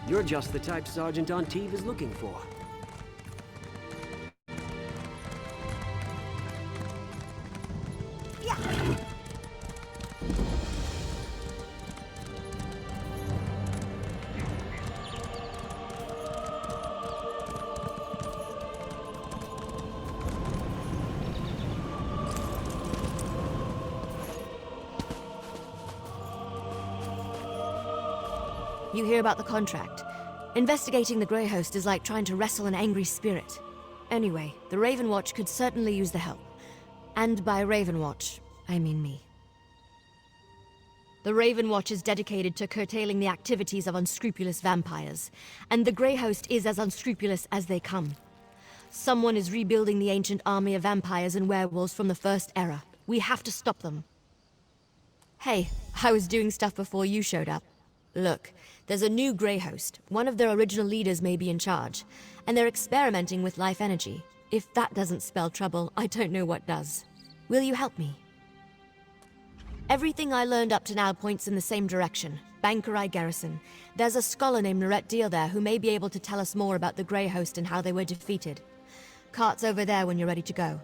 You're just the type Sergeant Antibes is looking for. You hear about the contract. Investigating the Grey Host is like trying to wrestle an angry spirit. Anyway, the Ravenwatch could certainly use the help. And by Ravenwatch, I mean me. The Ravenwatch is dedicated to curtailing the activities of unscrupulous vampires, and the Grey Host is as unscrupulous as they come. Someone is rebuilding the ancient army of vampires and werewolves from the First Era. We have to stop them. Hey, I was doing stuff before you showed up. Look, there's a new Grey Host. One of their original leaders may be in charge, and they're experimenting with life energy. If that doesn't spell trouble, I don't know what does. Will you help me? Everything I learned up to now points in the same direction. Bankerai Garrison. There's a scholar named Norette Deal there who may be able to tell us more about the Grey Host and how they were defeated. Cart's over there when you're ready to go.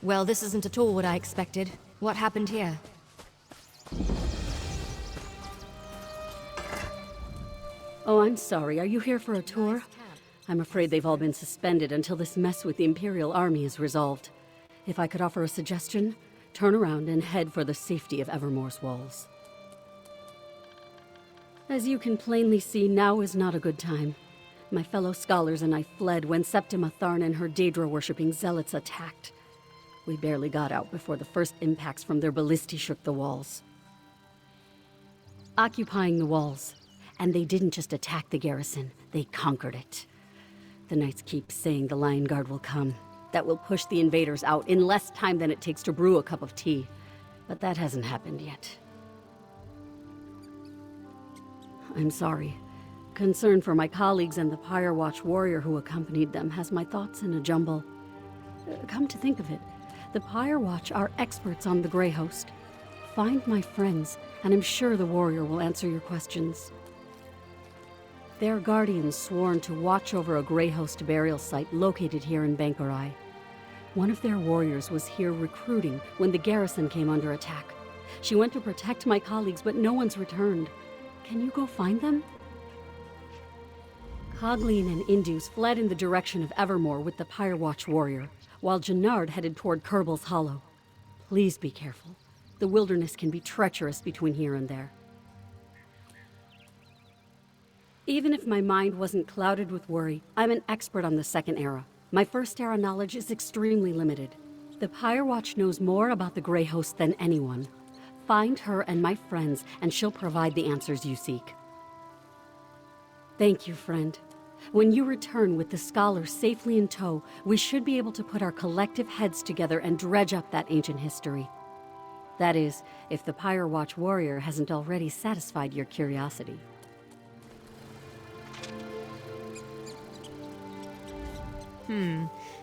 Well, this isn't at all what I expected. What happened here? Oh, I'm sorry. Are you here for a tour? I'm afraid they've all been suspended until this mess with the Imperial Army is resolved. If I could offer a suggestion, turn around and head for the safety of Evermore's walls. As you can plainly see, now is not a good time. My fellow scholars and I fled when Septima Tharn and her Daedra-worshipping zealots attacked. We barely got out before the first impacts from their ballistae shook the walls. Occupying the walls. And they didn't just attack the garrison, they conquered it. The Knights keep saying the Lion Guard will come, that will push the invaders out in less time than it takes to brew a cup of tea. But that hasn't happened yet. I'm sorry. Concern for my colleagues and the Firewatch warrior who accompanied them has my thoughts in a jumble. Come to think of it, the Firewatch are experts on the Grey Host. Find my friends, and I'm sure the warrior will answer your questions. They're guardians sworn to watch over a Grey Host burial site located here in Bankerai. One of their warriors was here recruiting when the garrison came under attack. She went to protect my colleagues, but no one's returned. Can you go find them? Cogleen and Indus fled in the direction of Evermore with the Firewatch warrior, while Jannard headed toward Kerbal's Hollow. Please be careful. The wilderness can be treacherous between here and there. Even if my mind wasn't clouded with worry, I'm an expert on the Second Era. My First Era knowledge is extremely limited. The Firewatch knows more about the Grey Host than anyone. Find her and my friends, and she'll provide the answers you seek. Thank you, friend. When you return with the scholars safely in tow, we should be able to put our collective heads together and dredge up that ancient history. That is, if the Firewatch warrior hasn't already satisfied your curiosity.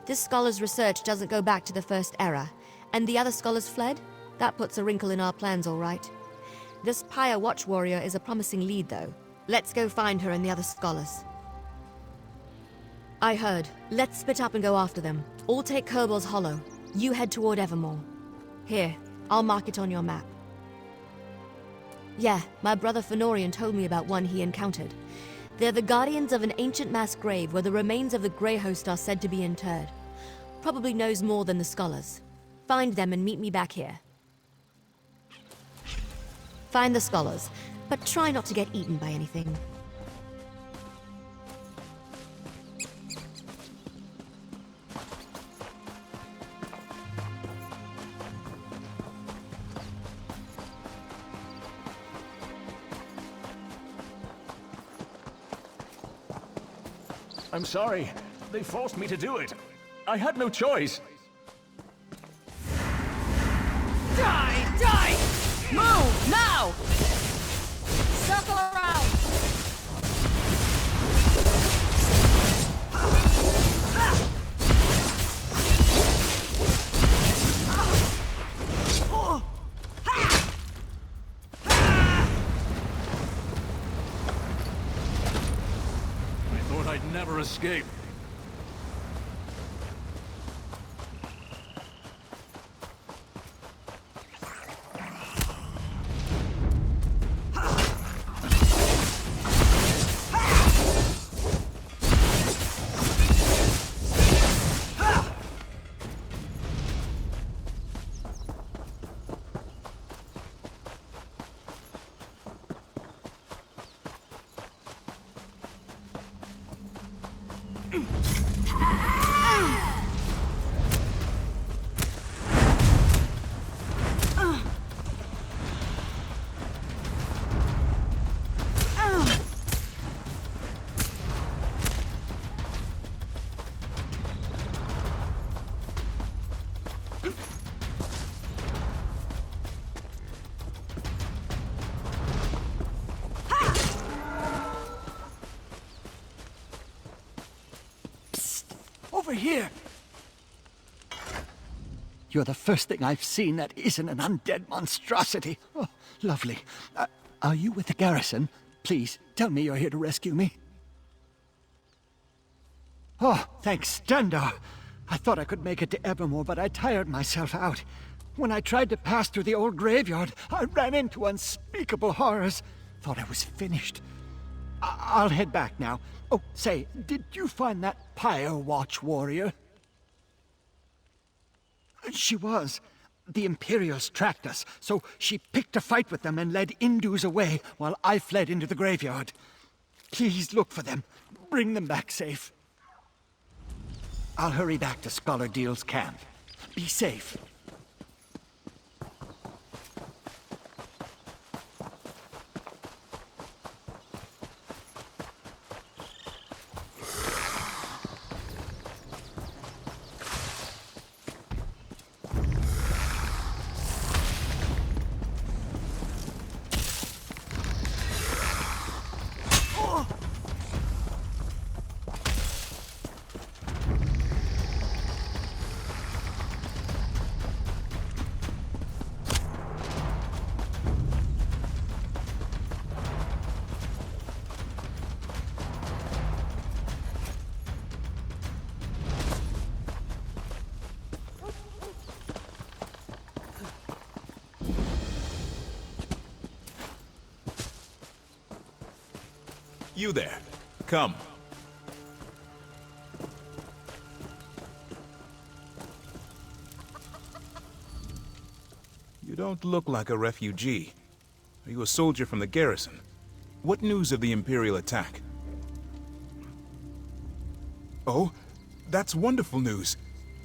This scholar's research doesn't go back to the First Era, and the other scholars fled? That puts a wrinkle in our plans, all right. This Pyre Watch warrior is a promising lead, though. Let's go find her and the other scholars. I heard. Let's split up and go after them. All take Kerbal's Hollow. You head toward Evermore. Here, I'll mark it on your map. Yeah, my brother Fenorian told me about one he encountered. They're the guardians of an ancient mass grave where the remains of the Grey Host are said to be interred. Probably knows more than the scholars. Find them and meet me back here. Find the scholars, but try not to get eaten by anything. I'm sorry. They forced me to do it. I had no choice. Die! Die! Move! Now! Circle around! I thought I'd never escape. Over here! You're the first thing I've seen that isn't an undead monstrosity. Oh, lovely. Are you with the garrison? Please, tell me you're here to rescue me. Oh, thanks, Dundar. I thought I could make it to Evermore, but I tired myself out. When I tried to pass through the old graveyard, I ran into unspeakable horrors. Thought I was finished. I'll head back now. Oh, say, did you find that Pyre Watch warrior? She was. The Imperials tracked us, so she picked a fight with them and led Indus away while I fled into the graveyard. Please look for them. Bring them back safe. I'll hurry back to Scholar Deal's camp. Be safe. You there. Come. You don't look like a refugee. Are you a soldier from the garrison? What news of the Imperial attack? Oh, that's wonderful news.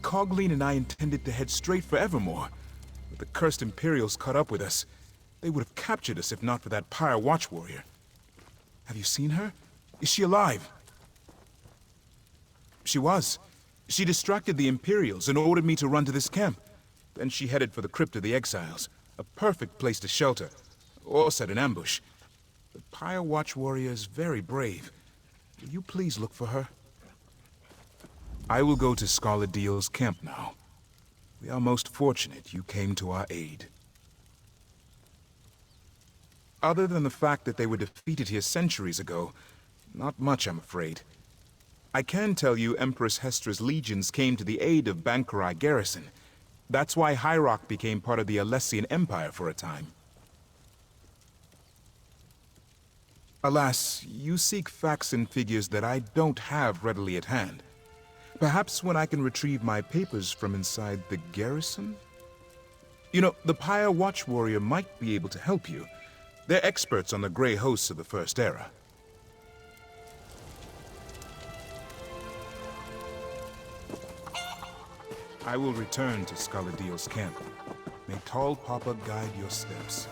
Cogleen and I intended to head straight for Evermore. But the cursed Imperials caught up with us. They would have captured us if not for that Pyre Watch warrior. Have you seen her? Is she alive? She was. She distracted the Imperials and ordered me to run to this camp. Then she headed for the Crypt of the Exiles, a perfect place to shelter, or set an ambush. The Pyre Watch warrior is very brave. Will you please look for her? I will go to Scarladiel's camp now. We are most fortunate you came to our aid. Other than the fact that they were defeated here centuries ago, not much, I'm afraid. I can tell you Empress Hestra's legions came to the aid of Bankarai garrison. That's why Hyrok became part of the Alessian Empire for a time. Alas, you seek facts and figures that I don't have readily at hand. Perhaps when I can retrieve my papers from inside the garrison? You know, the Pyre Watch warrior might be able to help you. They're experts on the Grey hosts of the First Era. I will return to Scarladiel's camp. May Tall Papa guide your steps.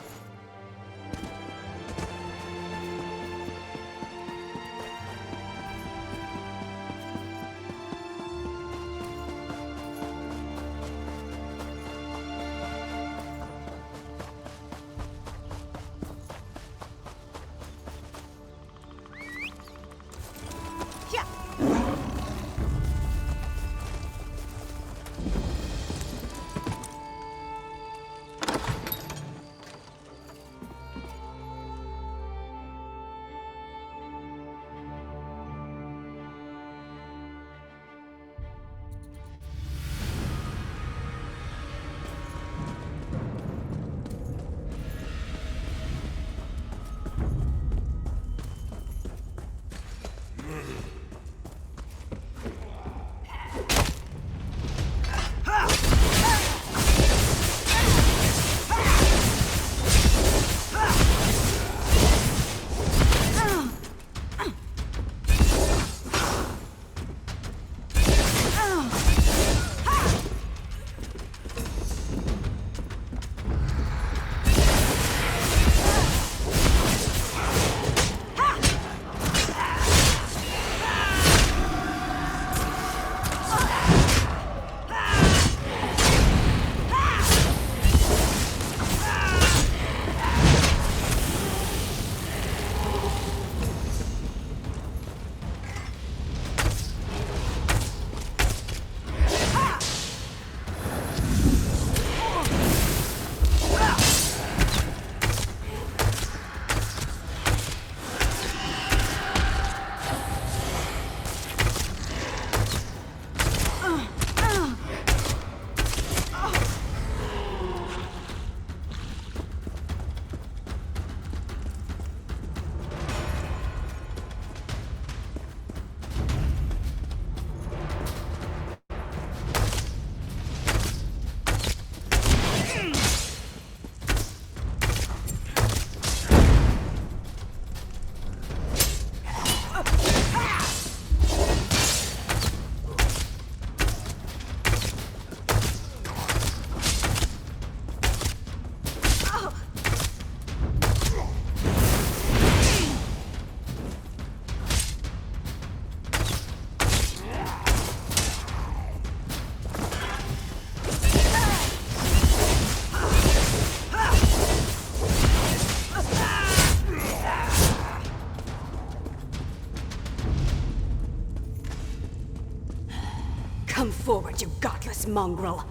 Come forward, you godless mongrel!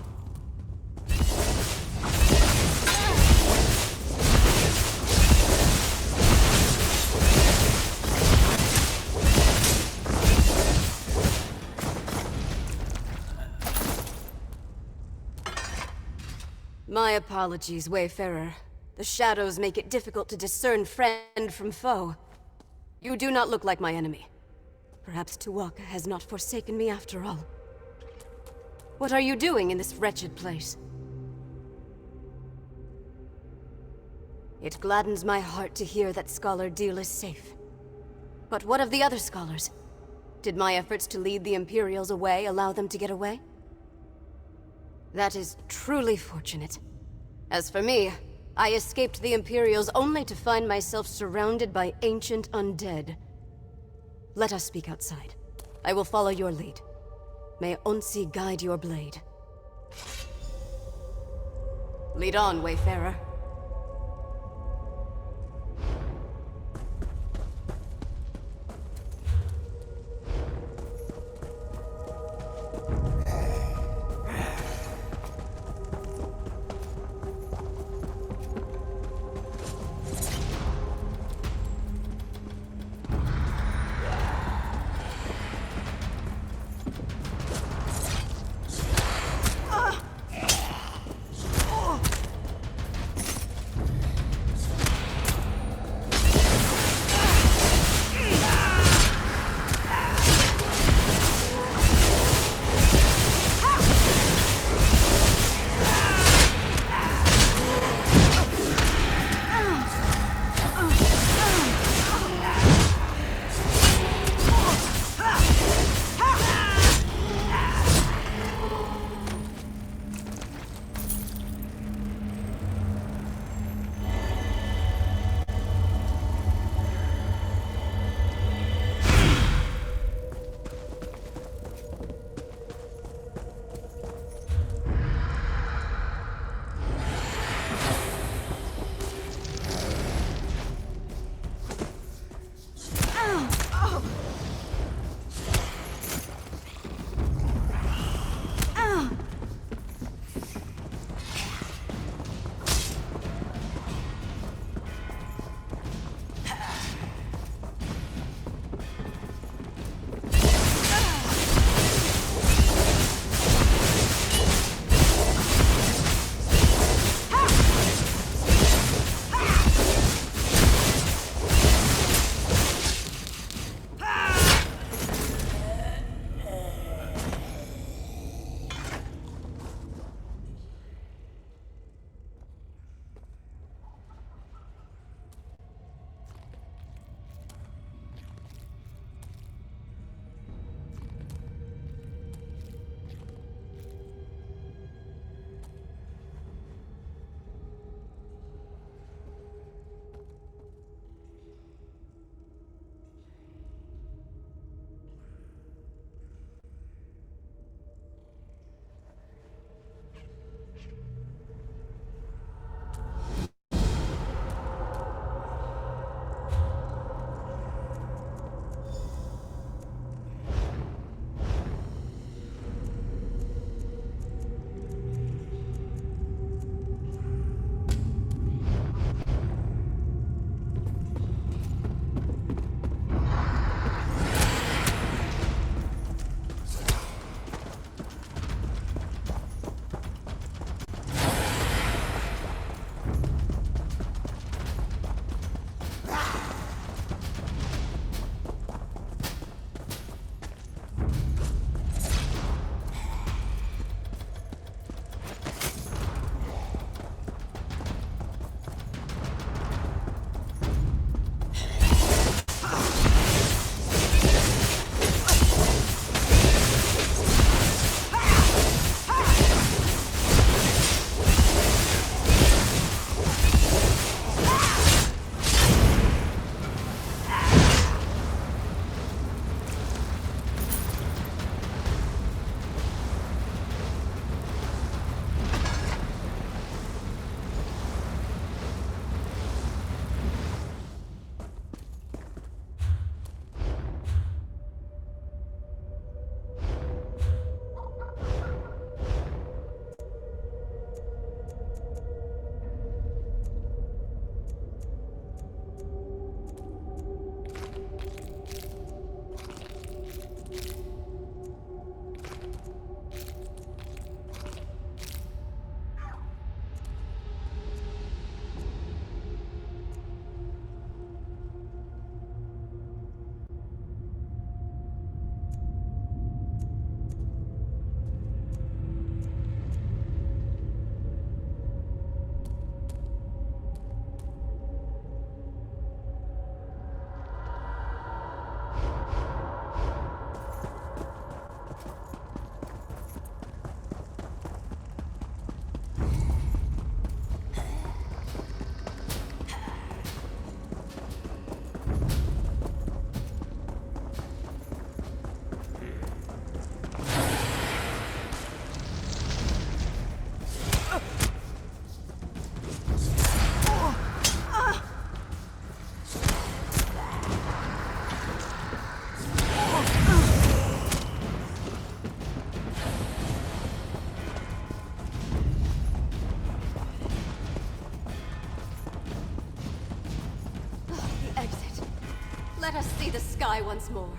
My apologies, Wayfarer. The shadows make it difficult to discern friend from foe. You do not look like my enemy. Perhaps Tuwaka has not forsaken me after all. What are you doing in this wretched place? It gladdens my heart to hear that Scholar Deal is safe. But what of the other scholars? Did my efforts to lead the Imperials away allow them to get away? That is truly fortunate. As for me, I escaped the Imperials only to find myself surrounded by ancient undead. Let us speak outside. I will follow your lead. May Onsi guide your blade. Lead on, Wayfarer. Let us see the sky once more.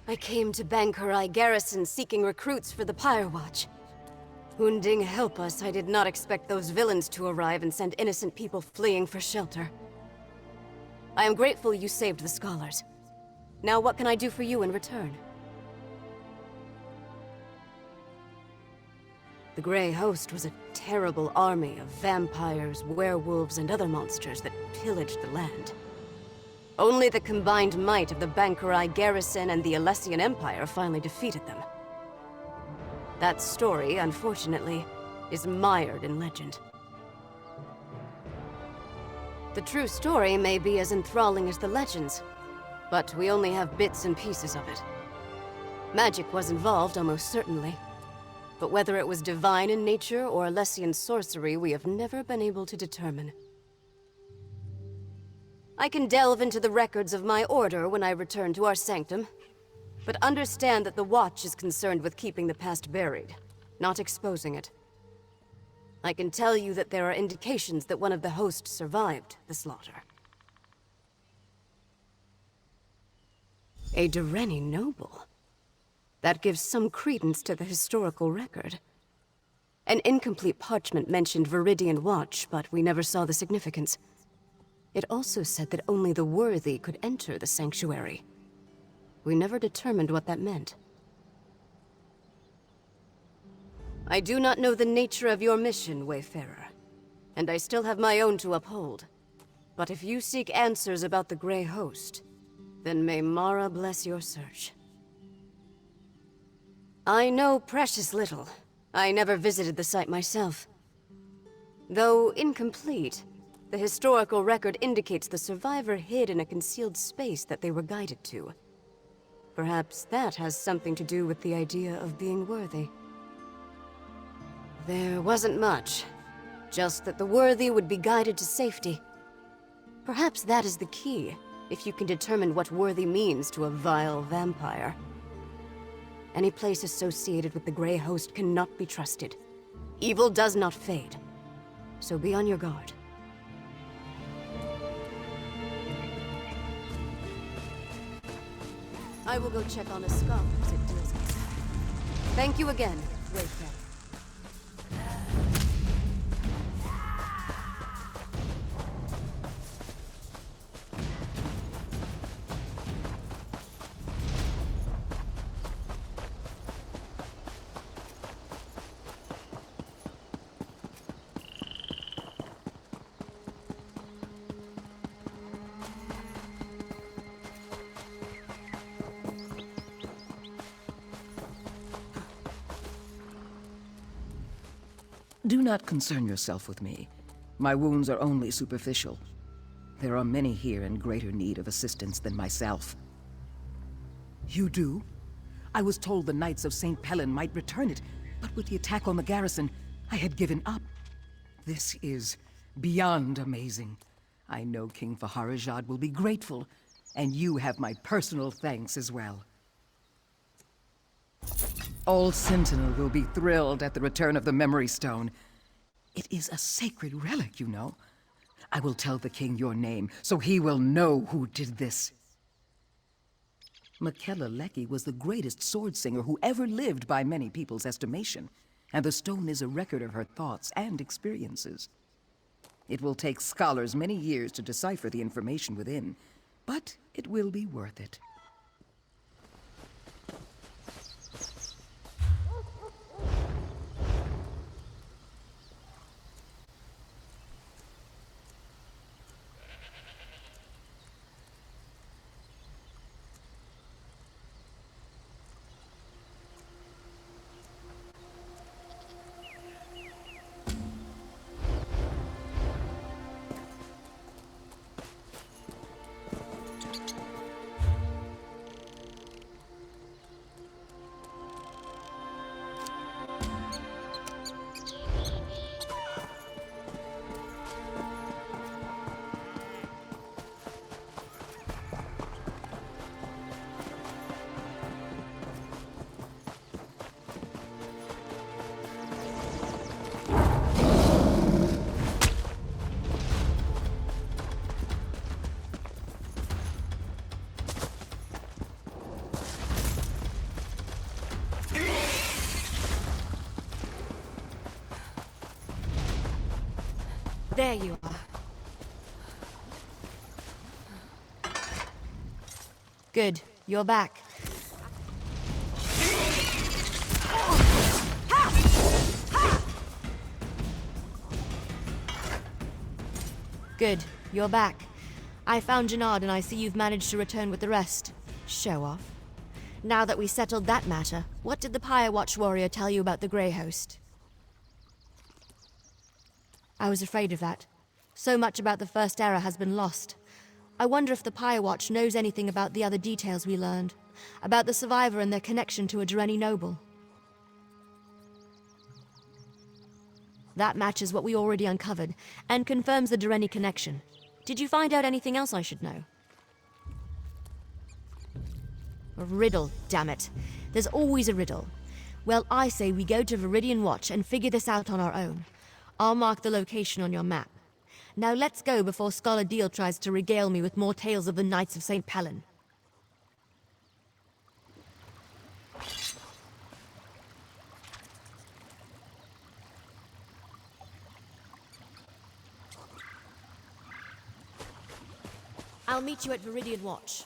I came to Bankurai Garrison seeking recruits for the Firewatch. Hunding help us, I did not expect those villains to arrive and send innocent people fleeing for shelter. I am grateful you saved the scholars. Now what can I do for you in return? The Grey Host was a terrible army of vampires, werewolves, and other monsters that pillaged the land. Only the combined might of the Bankurai Garrison and the Alessian Empire finally defeated them. That story, unfortunately, is mired in legend. The true story may be as enthralling as the legends, but we only have bits and pieces of it. Magic was involved, almost certainly. But whether it was divine in nature or Alessian sorcery, we have never been able to determine. I can delve into the records of my order when I return to our sanctum, but understand that the Watch is concerned with keeping the past buried, not exposing it. I can tell you that there are indications that one of the hosts survived the slaughter. A Dureni noble. That gives some credence to the historical record. An incomplete parchment mentioned Viridian Watch, but we never saw the significance. It also said that only the worthy could enter the sanctuary. We never determined what that meant. I do not know the nature of your mission, Wayfarer, and I still have my own to uphold. But if you seek answers about the Grey Host, then may Mara bless your search. I know precious little. I never visited the site myself. Though incomplete, the historical record indicates the survivor hid in a concealed space that they were guided to. Perhaps that has something to do with the idea of being worthy. There wasn't much, just that the worthy would be guided to safety. Perhaps that is the key, if you can determine what worthy means to a vile vampire. Any place associated with the Grey Host cannot be trusted. Evil does not fade, so be on your guard. I will go check on the scholars it deals with. Thank you again, Wayfarer. Do not concern yourself with me. My wounds are only superficial. There are many here in greater need of assistance than myself. You do? I was told the Knights of St. Pellen might return it, but with the attack on the garrison, I had given up. This is beyond amazing. I know King Faharajad will be grateful, and you have my personal thanks as well. All Sentinel will be thrilled at the return of the Memory Stone. It is a sacred relic, you know. I will tell the king your name, so he will know who did this. Makella Lecky was the greatest sword singer who ever lived by many people's estimation, and the stone is a record of her thoughts and experiences. It will take scholars many years to decipher the information within, but it will be worth it. There you are. Good. You're back. Good. You're back. I found Jannard and I see you've managed to return with the rest. Show off. Now that we settled that matter, what did the Firewatch warrior tell you about the Grey Host? I was afraid of that. So much about the First Era has been lost. I wonder if the Firewatch knows anything about the other details we learned. About the survivor and their connection to a Dreni noble. That matches what we already uncovered, and confirms the Dreni connection. Did you find out anything else I should know? A riddle, damn it. There's always a riddle. Well, I say we go to Viridian Watch and figure this out on our own. I'll mark the location on your map. Now let's go before Scholar Deal tries to regale me with more tales of the Knights of St. Pellen. I'll meet you at Viridian Watch.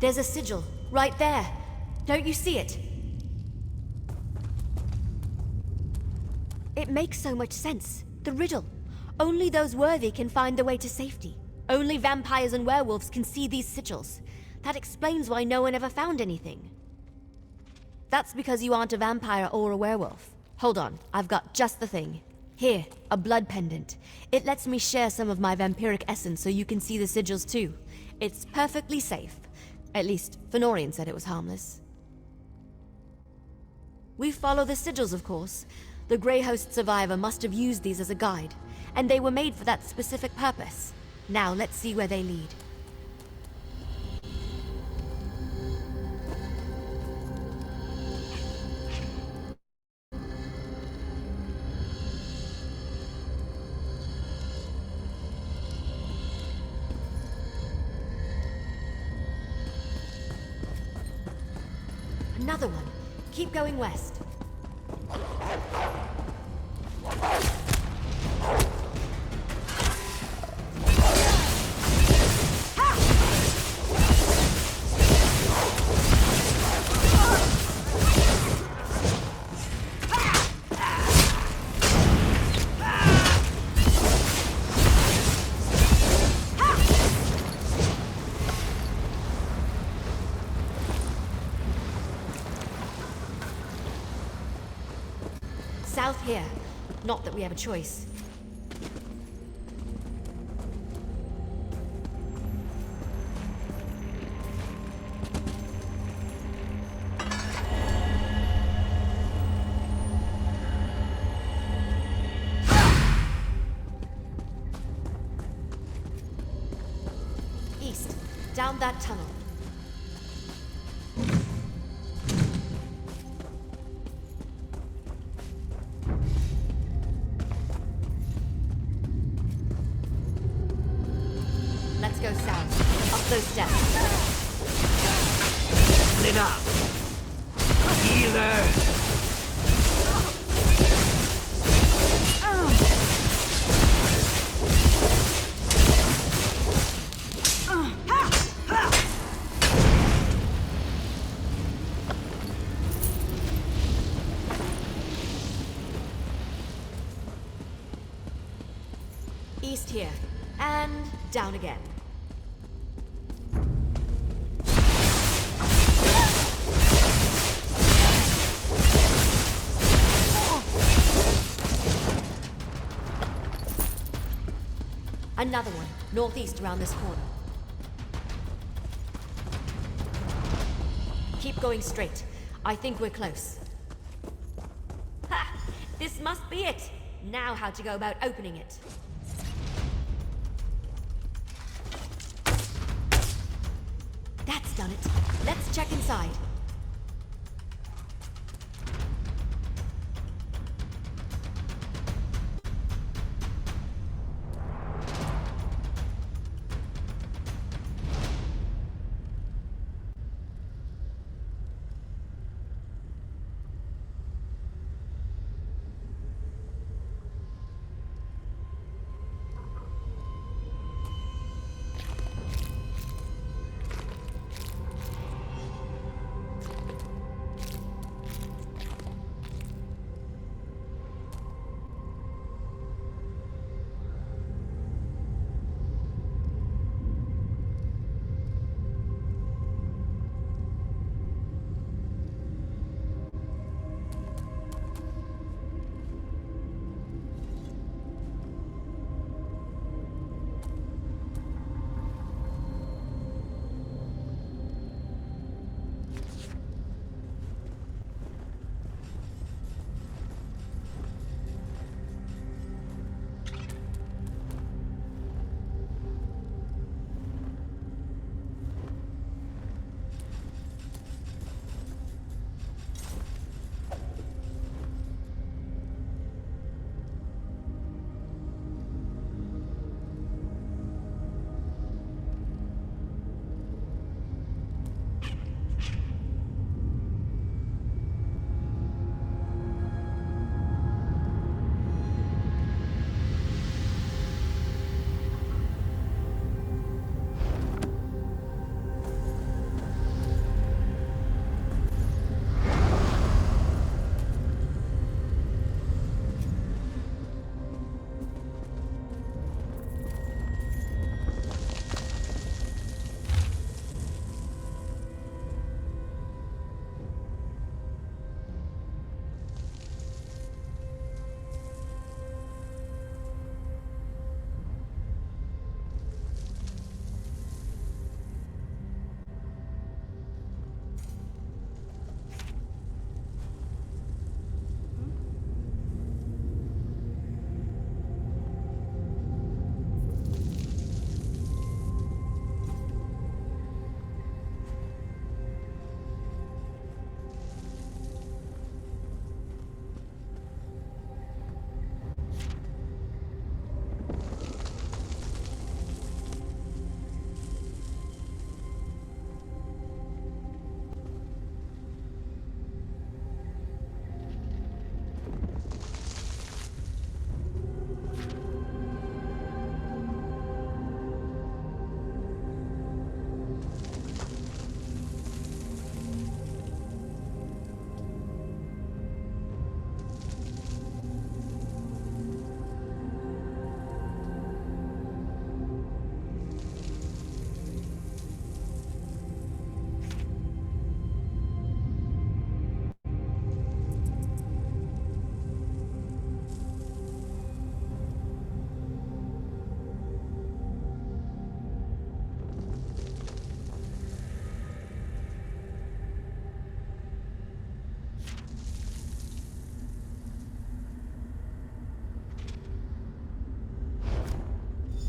There's a sigil, right there. Don't you see it? It makes so much sense. The riddle. Only those worthy can find the way to safety. Only vampires and werewolves can see these sigils. That explains why no one ever found anything. That's because you aren't a vampire or a werewolf. Hold on, I've got just the thing. Here, a blood pendant. It lets me share some of my vampiric essence so you can see the sigils too. It's perfectly safe. At least, Fenorian said it was harmless. We follow the sigils, of course. The Grey Host survivor must have used these as a guide, and they were made for that specific purpose. Now, let's see where they lead. Another one. Keep going west. South here. Not that we have a choice. East. Down that tunnel. Let's go south. Up those steps. Lit up. Healer. East here. And down again. Another one, northeast around this corner. Keep going straight. I think we're close. Ha! This must be it! Now how to go about opening it. That's done it. Let's check inside.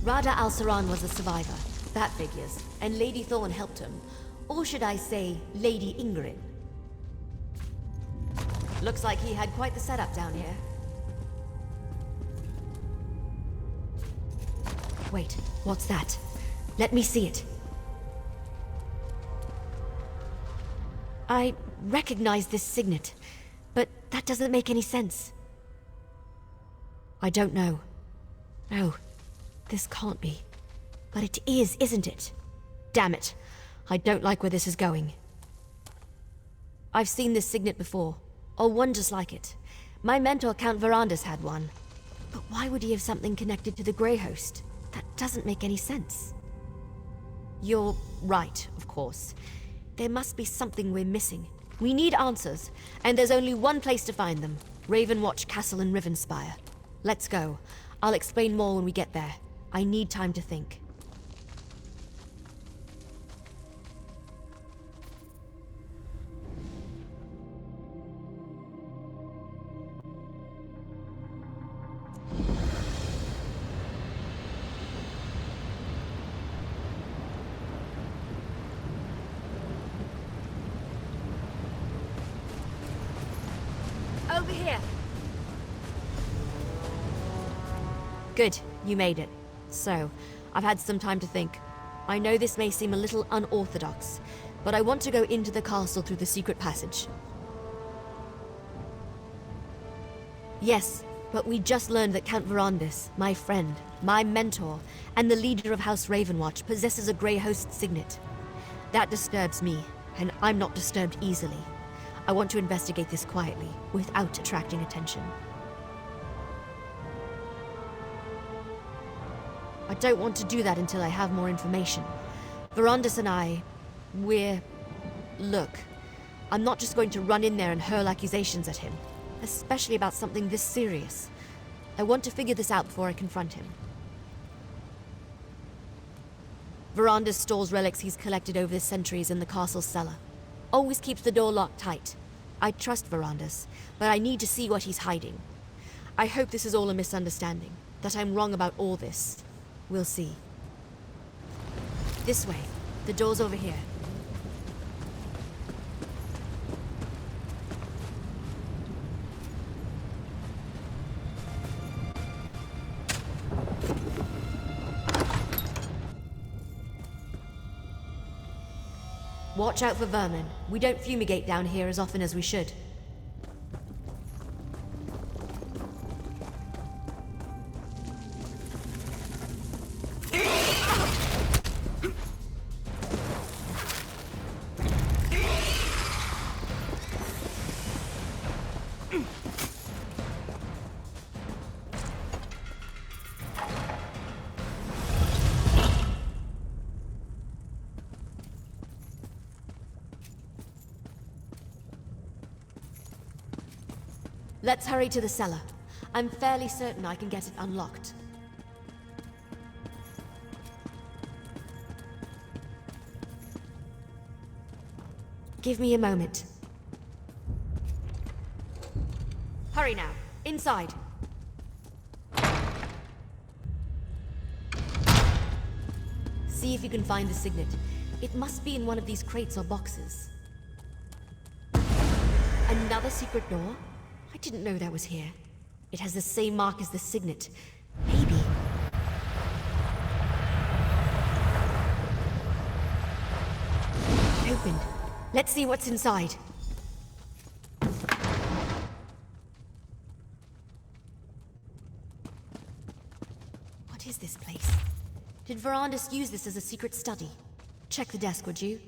Rada al-Saran was a survivor. That figures. And Lady Thorn helped him. Or should I say, Lady Ingrid? Looks like he had quite the setup down here. Wait, what's that? Let me see it. I recognize this signet, but that doesn't make any sense. I don't know. No, this can't be. But it is, isn't it? Damn it. I don't like where this is going. I've seen this signet before, or one just like it. My mentor, Count Verandas, had one. But why would he have something connected to the Grey Host? That doesn't make any sense. You're right, of course. There must be something we're missing. We need answers, and there's only one place to find them. Ravenwatch Castle in Rivenspire. Let's go. I'll explain more when we get there. I need time to think. Over here. Good, you made it. So, I've had some time to think. I know this may seem a little unorthodox, but I want to go into the castle through the secret passage. Yes, but we just learned that Count Verandas, my friend, my mentor, and the leader of House Ravenwatch possesses a Grey Host signet. That disturbs me, and I'm not disturbed easily. I want to investigate this quietly, without attracting attention. I don't want to do that until I have more information. Verandas and Look, I'm not just going to run in there and hurl accusations at him, especially about something this serious. I want to figure this out before I confront him. Verandas stores relics he's collected over the centuries in the castle's cellar. Always keeps the door locked tight. I trust Verandas, but I need to see what he's hiding. I hope this is all a misunderstanding, that I'm wrong about all this. We'll see. This way. The door's over here. Watch out for vermin. We don't fumigate down here as often as we should. Let's hurry to the cellar. I'm fairly certain I can get it unlocked. Give me a moment. Hurry now. Inside. See if you can find the signet. It must be in one of these crates or boxes. Another secret door? I didn't know that was here. It has the same mark as the signet. Maybe. Opened. Let's see what's inside. What is this place? Did Verandas use this as a secret study? Check the desk, would you?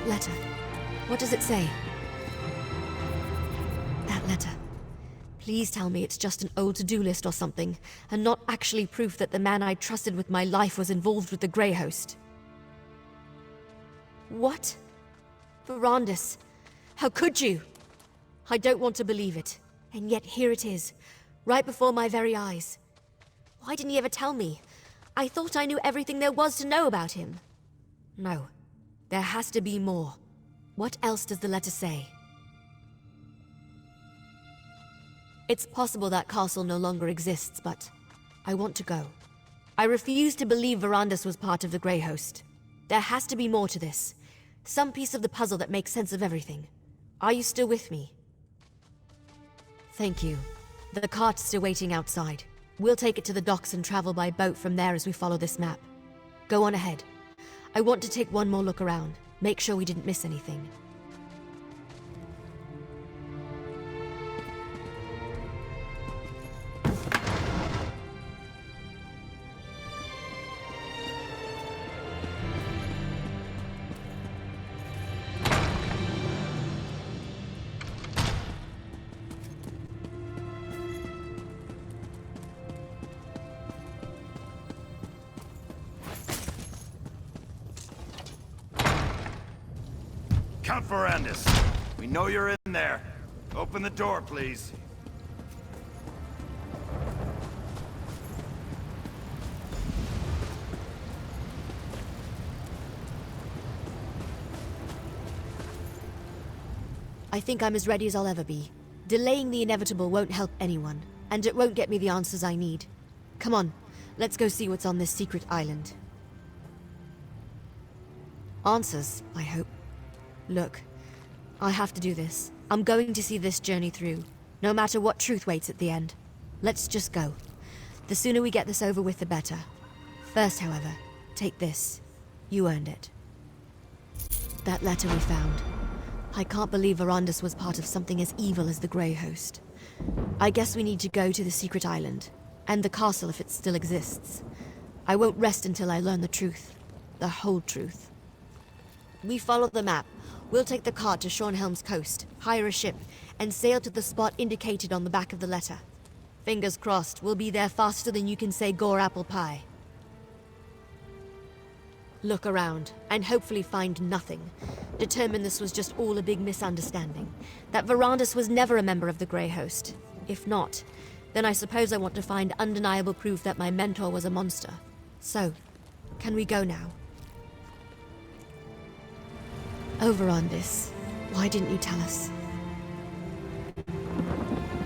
That letter. What does it say? That letter. Please tell me it's just an old to-do list or something, and not actually proof that the man I trusted with my life was involved with the Grey Host. What? Verandis, how could you? I don't want to believe it, and yet here it is, right before my very eyes. Why didn't he ever tell me? I thought I knew everything there was to know about him. No, there has to be more. What else does the letter say? It's possible that castle no longer exists, but I want to go. I refuse to believe Verandis was part of the Grey Host. There has to be more to this. Some piece of the puzzle that makes sense of everything. Are you still with me? Thank you. The cart's still waiting outside. We'll take it to the docks and travel by boat from there as we follow this map. Go on ahead. I want to take one more look around. Make sure we didn't miss anything. Count Verandis, we know you're in there. Open the door, please. I think I'm as ready as I'll ever be. Delaying the inevitable won't help anyone, and it won't get me the answers I need. Come on, let's go see what's on this secret island. Answers, I hope. Look, I have to do this. I'm going to see this journey through, no matter what truth waits at the end. Let's just go. The sooner we get this over with, the better. First, however, take this. You earned it. That letter we found. I can't believe Verandis was part of something as evil as the Grey Host. I guess we need to go to the secret island, and the castle if it still exists. I won't rest until I learn the truth. The whole truth. We follow the map. We'll take the cart to Shornhelm's coast, hire a ship, and sail to the spot indicated on the back of the letter. Fingers crossed, we'll be there faster than you can say gore apple pie. Look around, and hopefully find nothing. Determine this was just all a big misunderstanding. That Verandis was never a member of the Grey Host. If not, then I suppose I want to find undeniable proof that my mentor was a monster. So, can we go now? Oh, Verandis, why didn't you tell us?